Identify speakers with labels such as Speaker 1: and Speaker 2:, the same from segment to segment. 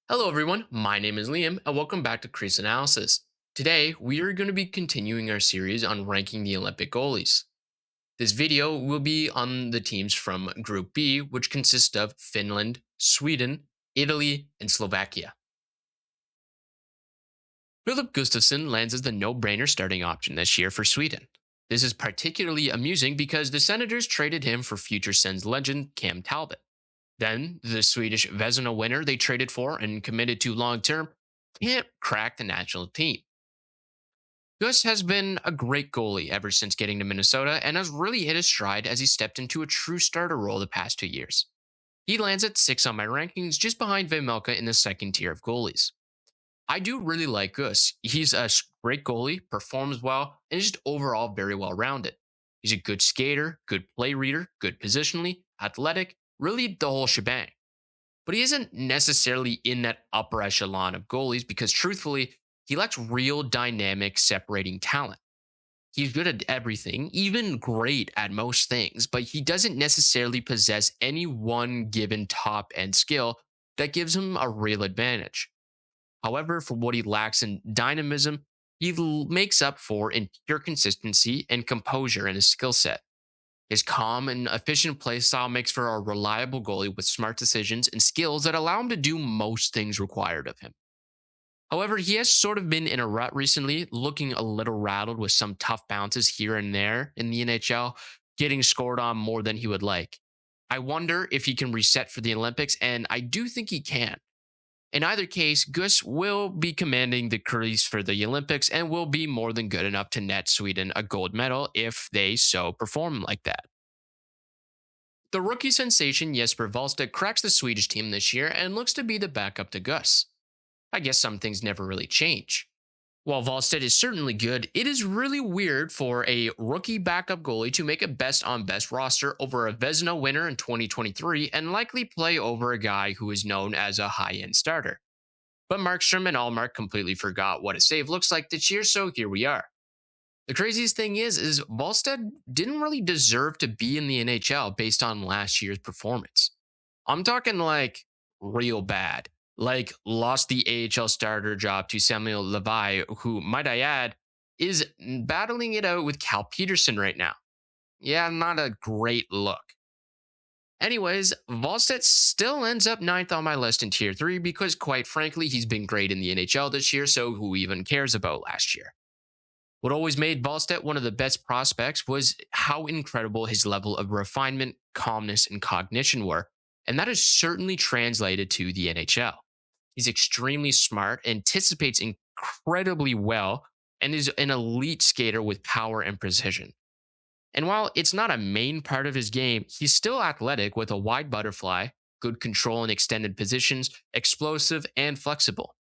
Speaker 1: Hello, everyone. My name is Liam, and welcome back to Crease Analysis. Today, we are going to be continuing our series on ranking the Olympic goalies. This video will be on the teams from Group B, which consists of Finland, Sweden, Italy, and Slovakia. Filip Gustavsson lands as the no brainer starting option this year for Sweden. This is particularly amusing because the Senators traded him for future Sens legend Cam Talbot. Then, the Swedish Vezina winner they traded for and committed to long term can't crack the national team. Gus has been a great goalie ever since getting to Minnesota and has really hit his stride as he stepped into a true starter role the past 2 years. He lands at 6 on my rankings, just behind Vejmelka in the second tier of goalies. I do really like Gus. He's a great goalie, performs well, and is just overall very well rounded. He's a good skater, good play reader, good positionally, athletic, really the whole shebang. But he isn't necessarily in that upper echelon of goalies because truthfully, he lacks real dynamic separating talent. He's good at everything, even great at most things, but he doesn't necessarily possess any one given top end skill that gives him a real advantage. However, for what he lacks in dynamism, makes up for in pure consistency and composure in his skill set. His calm and efficient play style makes for a reliable goalie with smart decisions and skills that allow him to do most things required of him. However, he has sort of been in a rut recently, looking a little rattled with some tough bounces here and there in the NHL, getting scored on more than he would like. I wonder if he can reset for the Olympics, and I do think he can. In either case, Gus will be commanding the crease for the Olympics and will be more than good enough to net Sweden a gold medal if they so perform like that. The rookie sensation Jesper Wallstedt cracks the Swedish team this year and looks to be the backup to Gus. I guess some things never really change. While Wallstedt is certainly good, it is really weird for a rookie backup goalie to make a best on best roster over a Vezina winner in 2023 and likely play over a guy who is known as a high end starter. But Markstrom and Allmark completely forgot what a save looks like this year, so here we are. The craziest thing is Wallstedt didn't really deserve to be in the NHL based on last year's performance. I'm talking like real bad. Like lost the AHL starter job to Samuel Hlavaj, who, might I add, is battling it out with Cal Peterson right now. Yeah, not a great look. Anyways, Wallstedt still ends up ninth on my list in Tier 3 because, quite frankly, he's been great in the NHL this year, so who even cares about last year? What always made Wallstedt one of the best prospects was how incredible his level of refinement, calmness, and cognition were, and that is certainly translated to the NHL. He's extremely smart, anticipates incredibly well, and is an elite skater with power and precision. And while it's not a main part of his game, he's still athletic with a wide butterfly, good control in extended positions, explosive, and flexible.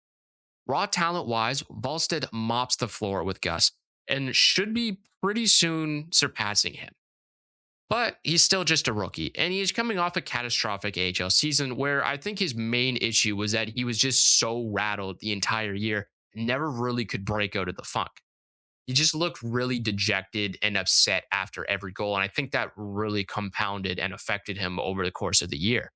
Speaker 1: Raw talent wise, Wallstedt mops the floor with Gus and should be pretty soon surpassing him. But he's still just a rookie, and he is coming off a catastrophic AHL season where I think his main issue was that he was just so rattled the entire year and never really could break out of the funk. He just looked really dejected and upset after every goal, and I think that really compounded and affected him over the course of the year.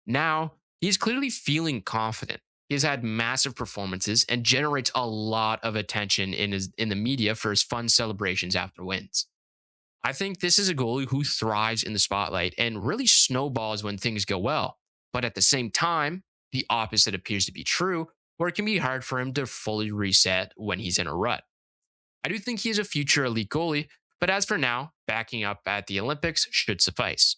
Speaker 1: Now, he's clearly feeling confident. He's had massive performances and generates a lot of attention in the media for his fun celebrations after wins. I think this is a goalie who thrives in the spotlight and really snowballs when things go well. But at the same time, the opposite appears to be true, where it can be hard for him to fully reset when he's in a rut. I do think he is a future elite goalie, but as for now, backing up at the Olympics should suffice.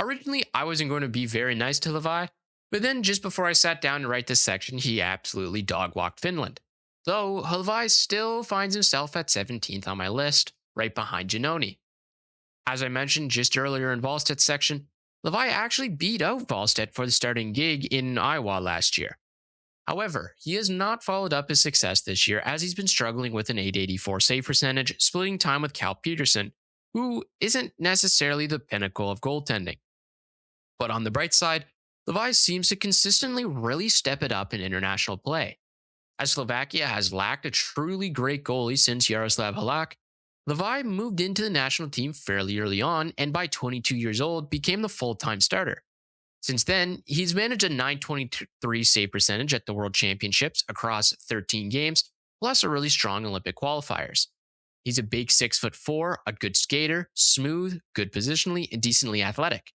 Speaker 1: Originally, I wasn't going to be very nice to Hlavaj, but then just before I sat down to write this section, he absolutely dog-walked Finland. Though Hlavaj still finds himself at 17th on my list, right behind Janoni. As I mentioned just earlier in Wallstedt's section, Hlavaj actually beat out Wallstedt for the starting gig in Iowa last year. However, he has not followed up his success this year as he's been struggling with an 884 save percentage, splitting time with Cal Peterson, who isn't necessarily the pinnacle of goaltending. But on the bright side, Hlavaj seems to consistently really step it up in international play. As Slovakia has lacked a truly great goalie since Jaroslav Halak, Hlavaj moved into the national team fairly early on and by 22 years old became the full-time starter. Since then, he's managed a 923 save percentage at the World Championships across 13 games, plus a really strong Olympic qualifiers. He's a big 6'4", a good skater, smooth, good positionally, and decently athletic.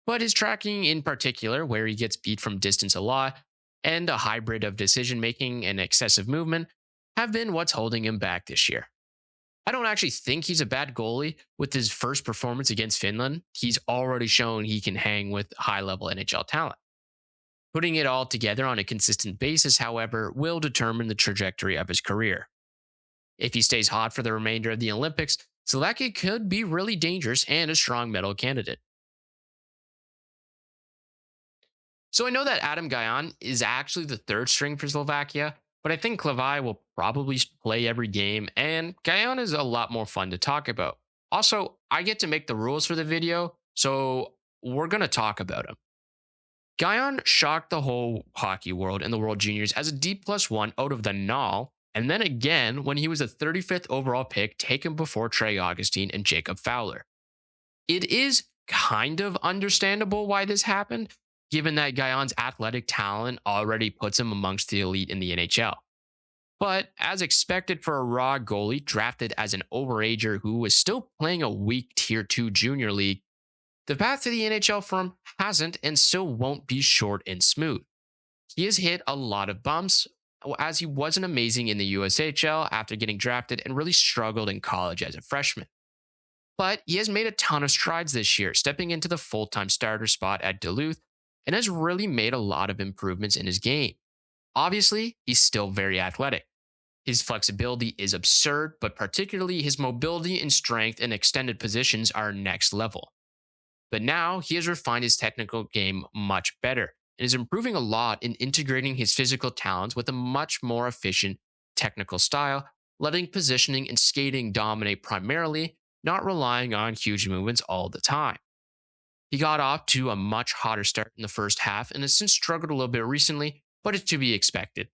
Speaker 1: But his tracking in particular, where he gets beat from distance a lot, and a hybrid of decision making and excessive movement, have been what's holding him back this year. I don't actually think he's a bad goalie. With his first performance against Finland, he's already shown he can hang with high level NHL talent. Putting it all together on a consistent basis, however, will determine the trajectory of his career. If he stays hot for the remainder of the Olympics, Slovakia could be really dangerous and a strong medal candidate. So I know that Adam Gajan is actually the third string for Slovakia, but I think Hlavaj will probably play every game, and Gajan is a lot more fun to talk about. Also, I get to make the rules for the video, so we're going to talk about him. Gajan shocked the whole hockey world in the World Juniors as a D+1 out of the null, and then again when he was a 35th overall pick taken before Trey Augustine and Jacob Fowler. It is kind of understandable why this happened, given that Gajan's athletic talent already puts him amongst the elite in the NHL. But as expected for a raw goalie drafted as an overager who was still playing a weak Tier 2 junior league, the path to the NHL for him hasn't and still won't be short and smooth. He has hit a lot of bumps, as he wasn't amazing in the USHL after getting drafted and really struggled in college as a freshman. But he has made a ton of strides this year, stepping into the full-time starter spot at Duluth, and has really made a lot of improvements in his game. Obviously, he's still very athletic. His flexibility is absurd, but particularly his mobility and strength in extended positions are next level. But now he has refined his technical game much better and is improving a lot in integrating his physical talents with a much more efficient technical style, letting positioning and skating dominate primarily, not relying on huge movements all the time. He got off to a much hotter start in the first half and has since struggled a little bit recently, but it's to be expected.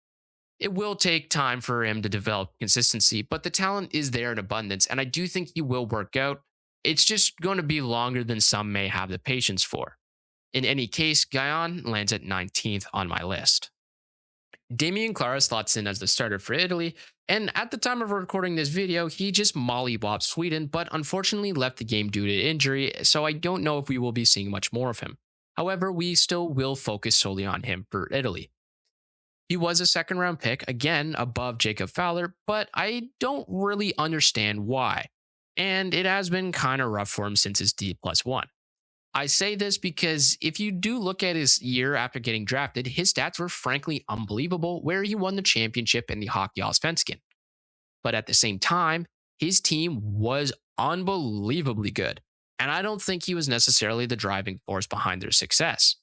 Speaker 1: It will take time for him to develop consistency, but the talent is there in abundance, and I do think he will work out. It's just going to be longer than some may have the patience for. In any case, Gajan lands at 19th on my list. Damian Clara slots in as the starter for Italy, and at the time of recording this video, he just mollywopped Sweden, but unfortunately left the game due to injury, so I don't know if we will be seeing much more of him. However, we still will focus solely on him for Italy. He was a second round pick, again above Jacob Fowler, but I don't really understand why, and it has been kind of rough for him since his D+1. I say this because if you do look at his year after getting drafted, his stats were frankly unbelievable, where he won the championship in the Hockey Allsvenskan. But at the same time, his team was unbelievably good, and I don't think he was necessarily the driving force behind their success.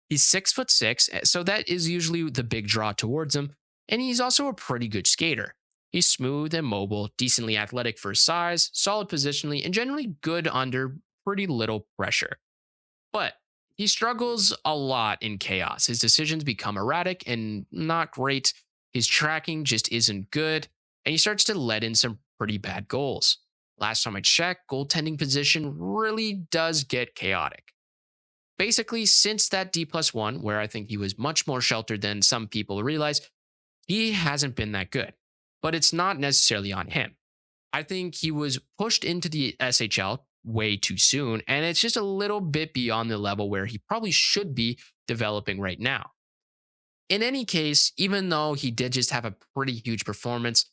Speaker 1: He's 6'6", so that is usually the big draw towards him, and he's also a pretty good skater. He's smooth and mobile, decently athletic for his size, solid positionally, and generally good under pretty little pressure. But he struggles a lot in chaos. His decisions become erratic and not great. His tracking just isn't good, and he starts to let in some pretty bad goals. Last time I checked, goaltending position really does get chaotic. Basically, since that D+1, where I think he was much more sheltered than some people realize, he hasn't been that good. But it's not necessarily on him. I think he was pushed into the SHL way too soon, and it's just a little bit beyond the level where he probably should be developing right now. In any case, even though he did just have a pretty huge performance,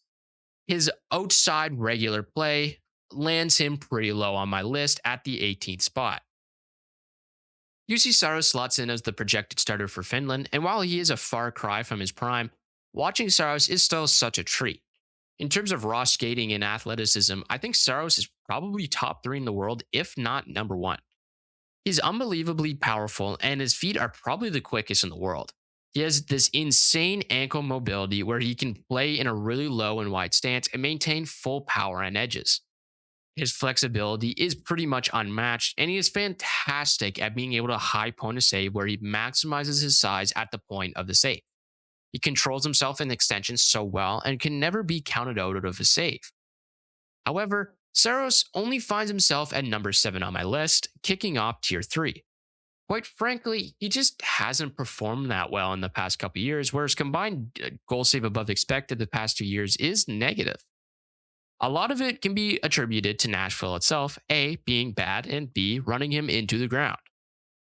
Speaker 1: his outside regular play lands him pretty low on my list at the 18th spot. Juuse Saros slots in as the projected starter for Finland, and while he is a far cry from his prime, watching Saros is still such a treat. In terms of raw skating and athleticism, I think Saros is probably top 3 in the world, if not number 1. He's unbelievably powerful, and his feet are probably the quickest in the world. He has this insane ankle mobility where he can play in a really low and wide stance and maintain full power and edges. His flexibility is pretty much unmatched, and he is fantastic at being able to high point a save where he maximizes his size at the point of the save. He controls himself in extensions so well and can never be counted out of a save. However, Saros only finds himself at number 7 on my list, kicking off Tier 3. Quite frankly, he just hasn't performed that well in the past couple years, whereas combined goal save above expected the past 2 years is negative. A lot of it can be attributed to Nashville itself, A, being bad, and B, running him into the ground.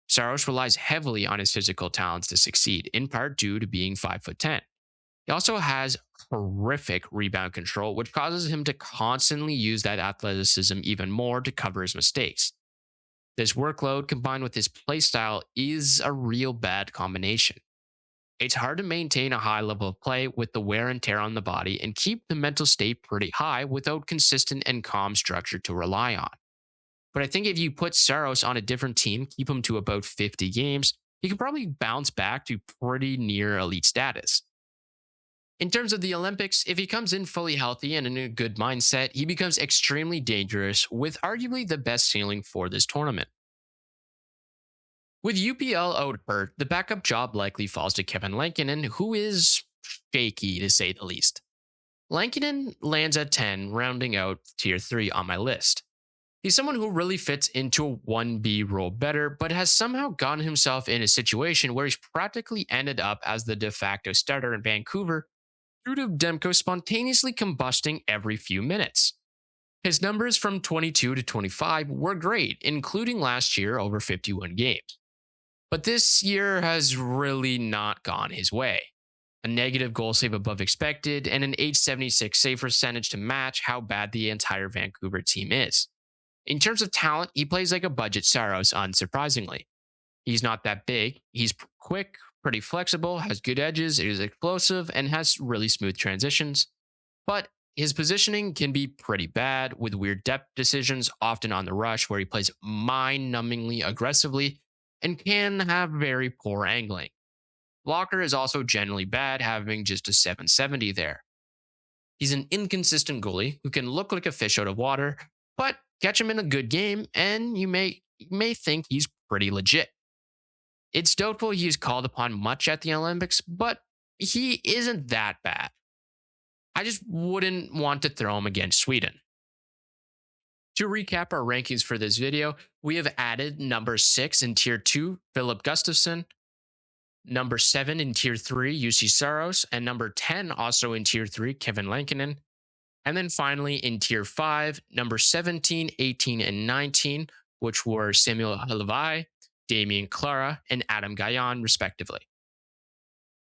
Speaker 1: Saros relies heavily on his physical talents to succeed, in part due to being 5'10". He also has horrific rebound control, which causes him to constantly use that athleticism even more to cover his mistakes. This workload combined with his playstyle is a real bad combination. It's hard to maintain a high level of play with the wear and tear on the body and keep the mental state pretty high without consistent and calm structure to rely on. But I think if you put Saros on a different team, keep him to about 50 games, he could probably bounce back to pretty near elite status. In terms of the Olympics, if he comes in fully healthy and in a good mindset, he becomes extremely dangerous with arguably the best ceiling for this tournament. With UPL out hurt, the backup job likely falls to Kevin Lankinen, who is shaky to say the least. Lankinen lands at 10, rounding out tier 3 on my list. He's someone who really fits into a 1B role better, but has somehow gotten himself in a situation where he's practically ended up as the de facto starter in Vancouver due to Demko spontaneously combusting every few minutes. His numbers from 22 to 25 were great, including last year over 51 games. But this year has really not gone his way. A negative goal save above expected and an 876 save percentage to match how bad the entire Vancouver team is. In terms of talent, he plays like a budget Saros, unsurprisingly. He's not that big, he's quick, pretty flexible, has good edges, is explosive, and has really smooth transitions. But his positioning can be pretty bad, with weird depth decisions, often on the rush, where he plays mind-numbingly aggressively and can have very poor angling. Blocker is also generally bad, having just a 770 there. He's an inconsistent goalie who can look like a fish out of water, but catch him in a good game and you may think he's pretty legit. It's doubtful he's called upon much at the Olympics, but he isn't that bad. I just wouldn't want to throw him against Sweden. To recap our rankings for this video, we have added number 6 in tier 2, Filip Gustavsson, number 7 in tier 3, Juuse Saros, and number 10 also in tier 3, Kevin Lankinen. And then finally in tier 5, number 17, 18, and 19, which were Samuel Hlavaj, Damian Clara, and Adam Gajan, respectively.